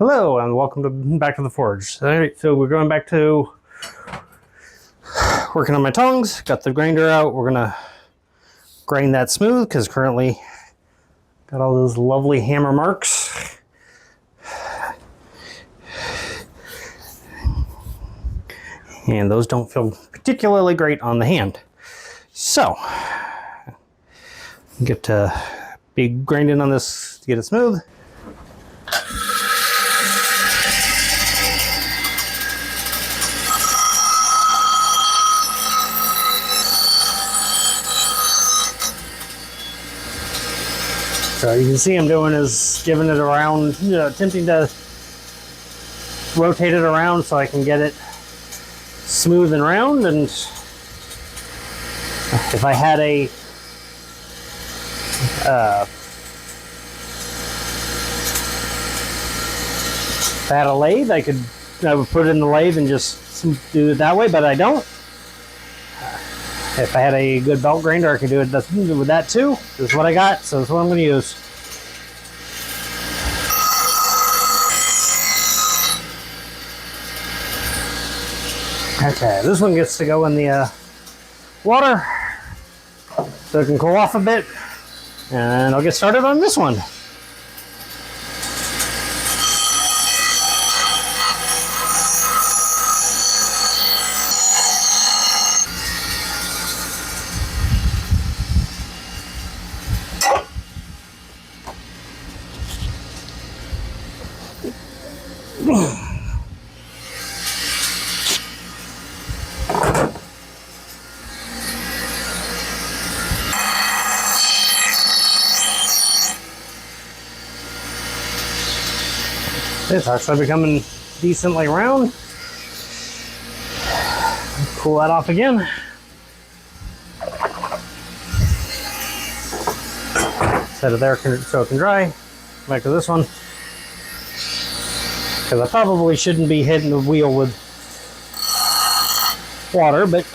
Hello and welcome back to the forge. All right, so we're going back to working on my tongs. Got the grinder out. We're gonna grind that smooth because currently got all those lovely hammer marks. And those don't feel particularly great on the hand. So, get to be grinding on this to get it smooth. So you can see I'm doing is giving it around, attempting to rotate it around so I can get it smooth and round. And if I had a lathe, I would put it in the lathe and just do it that way, but I don't. If I had a good belt grinder, I could do it with that too. This is what I got, so this is what I'm going to use. Okay, this one gets to go in the water so it can cool off a bit, and I'll get started on this one. It's actually becoming decently round. Cool that off again. Set it there so it can dry. Back to this one. Because I probably shouldn't be hitting the wheel with water, but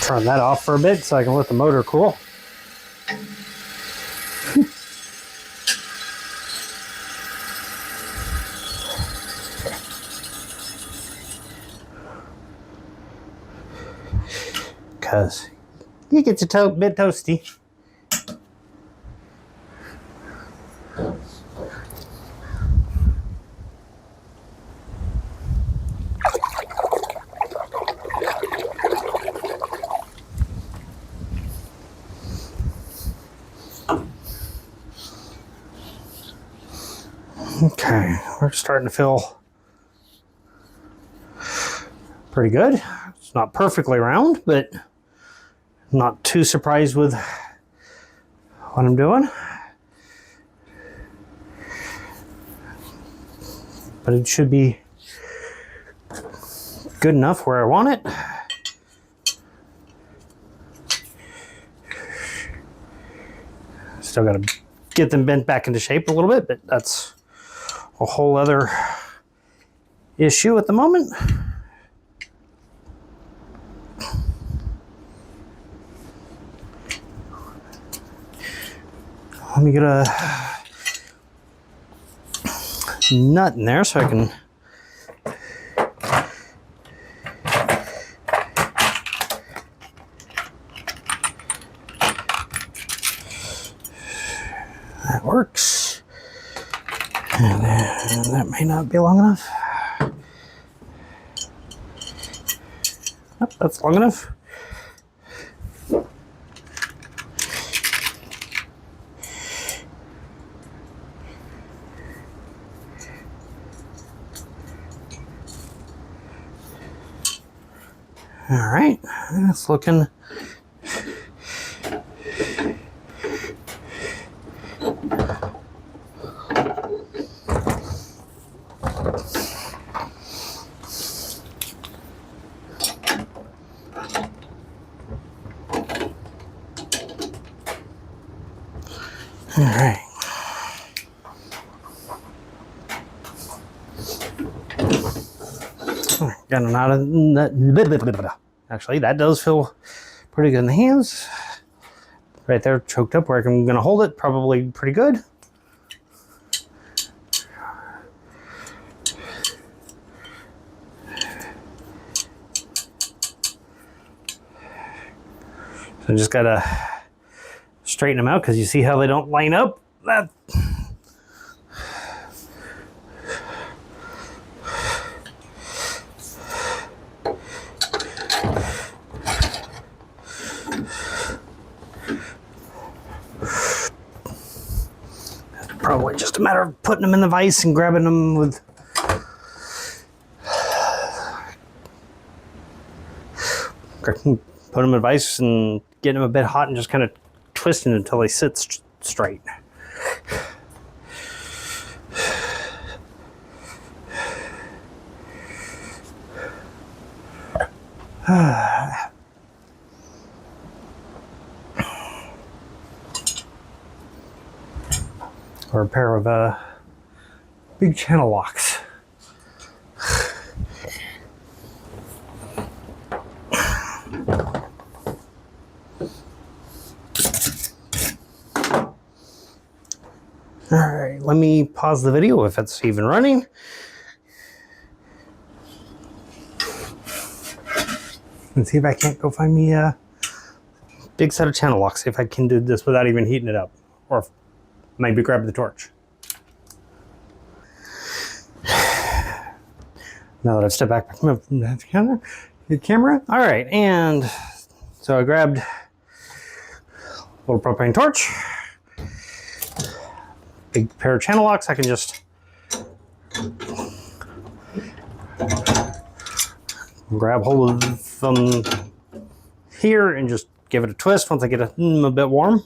turn that off for a bit so I can let the motor cool. Because it gets a bit toasty. Okay, we're starting to feel pretty good. It's not perfectly round, but I'm not too surprised with what I'm doing. But it should be good enough where I want it. Still got to get them bent back into shape a little bit, but that's a whole other issue at the moment. Let me get a nut in there so I can that works. And that may not be long enough. Nope, that's long enough. All right, it's looking. All right. Got a lot of that. Actually, that does feel pretty good in the hands. Right there, choked up where I'm going to hold it, probably pretty good. So I just got to straighten them out because you see how they don't line up. That. Probably just a matter of putting them in the vise and grabbing them with put them in a vise and getting them a bit hot and just kind of twisting until they sit straight. Or a pair of big channel locks. All right, let me pause the video if it's even running. And see if I can't go find me a big set of channel locks, see if I can do this without even heating it up. Or maybe grab the torch. Now that I've stepped back from the camera. All right, and so I grabbed a little propane torch, big pair of channel locks. I can just grab hold of them here and just give it a twist once I get a bit warm.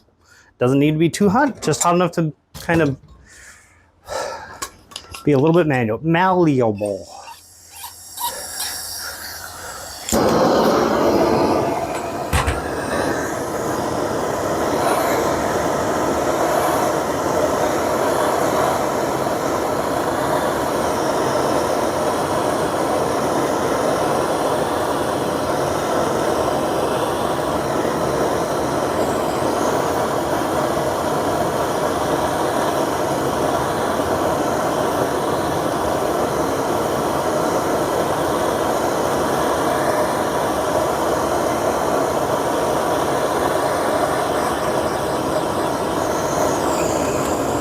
Doesn't need to be too hot, just hot enough to kind of be a little bit malleable.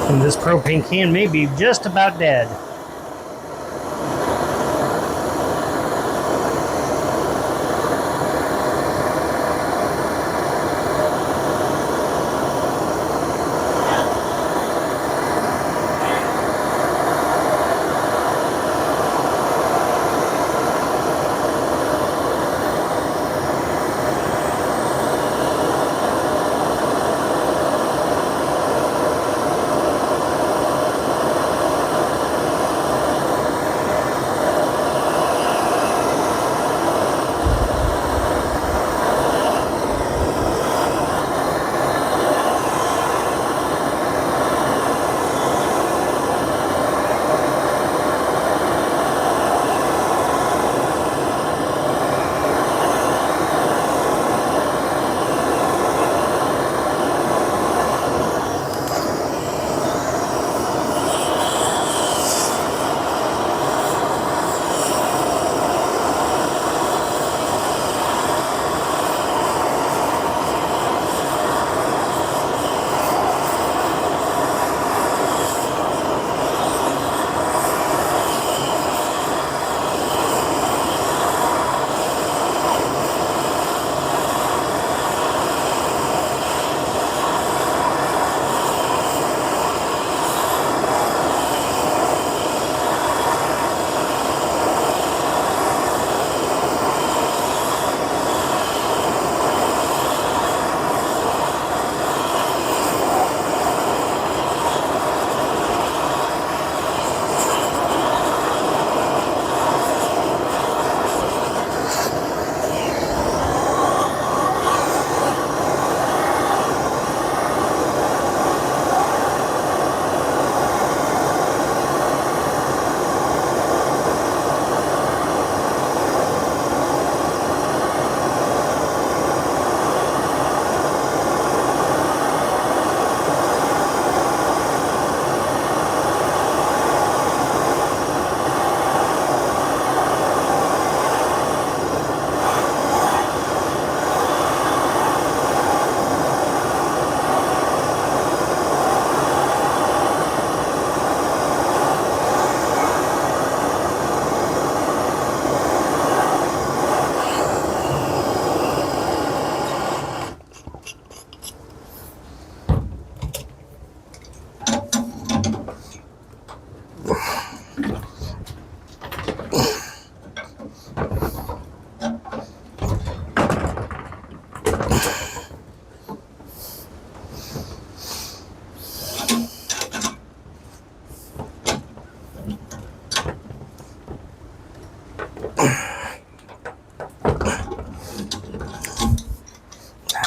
And this propane can may be just about dead.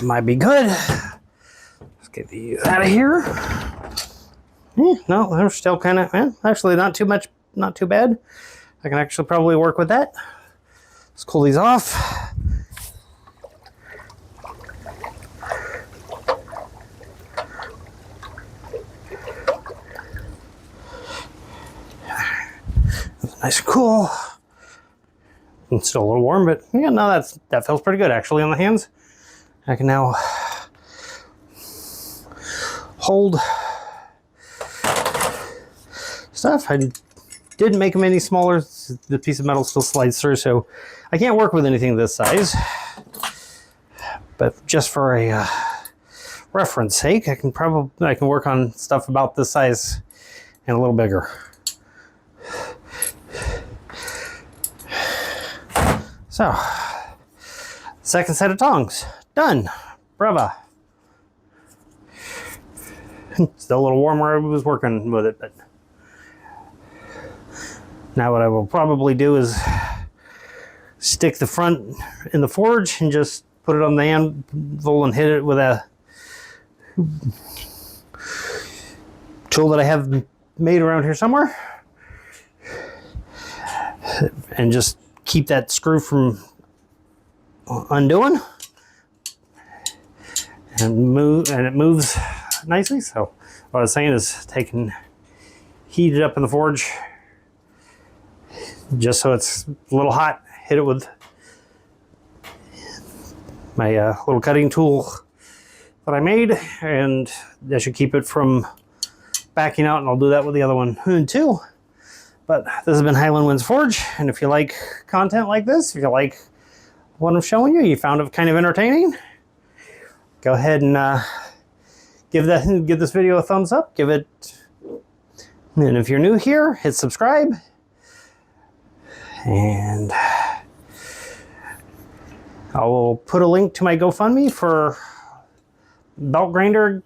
might be good. Let's get these out of here. No, they're still kind of, actually not too much, not too bad. I can actually probably work with that. Let's cool these off. Nice and cool. It's still a little warm, but yeah, no, that feels pretty good actually on the hands. I can now hold stuff. I didn't make them any smaller. The piece of metal still slides through, so I can't work with anything this size. But just for a reference sake, I can work on stuff about this size and a little bigger. So, second set of tongs, done. Brava. Still a little warm where I was working with it, but now what I will probably do is stick the front in the forge and just put it on the anvil and hit it with a tool that I have made around here somewhere, and just keep that screw from undoing, and it moves nicely. So what I was saying is heat it up in the forge just so it's a little hot, hit it with my little cutting tool that I made, and that should keep it from backing out, and I'll do that with the other one too. But this has been Highland Winds Forge, and if you like content like this, if you like what I'm showing you, you found it kind of entertaining, go ahead and give this video a thumbs up. And if you're new here, hit subscribe. And I will put a link to my GoFundMe for belt grinder